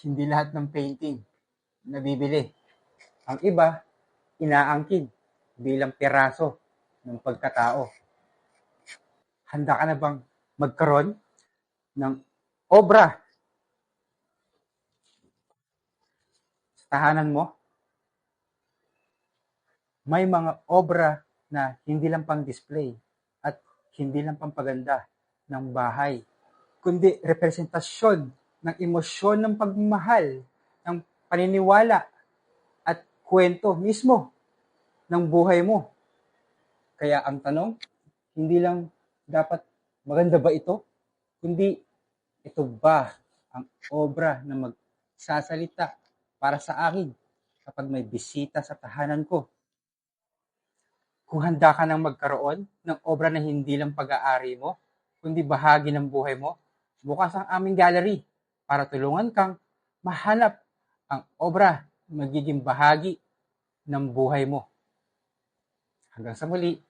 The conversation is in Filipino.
Hindi lahat ng painting nabibili. Ang iba, inaangkin bilang piraso ng pagkatao. Handa ka na bang magkaroon ng obra sa tahanan mo? May mga obra na hindi lang pang display at hindi lang pang paganda ng bahay, kundi representasyon ng emosyon ng pagmamahal, ng paniniwala at kwento mismo ng buhay mo. Kaya ang tanong, hindi lang dapat maganda ba ito, kundi ito ba ang obra na magsasalita para sa akin kapag may bisita sa tahanan ko? Kung handa ka nang magkaroon ng obra na hindi lang pag-aari mo, kundi bahagi ng buhay mo, bukas ang aming gallery para tulungan kang mahanap ang obra na magiging bahagi ng buhay mo. Hanggang sa muli.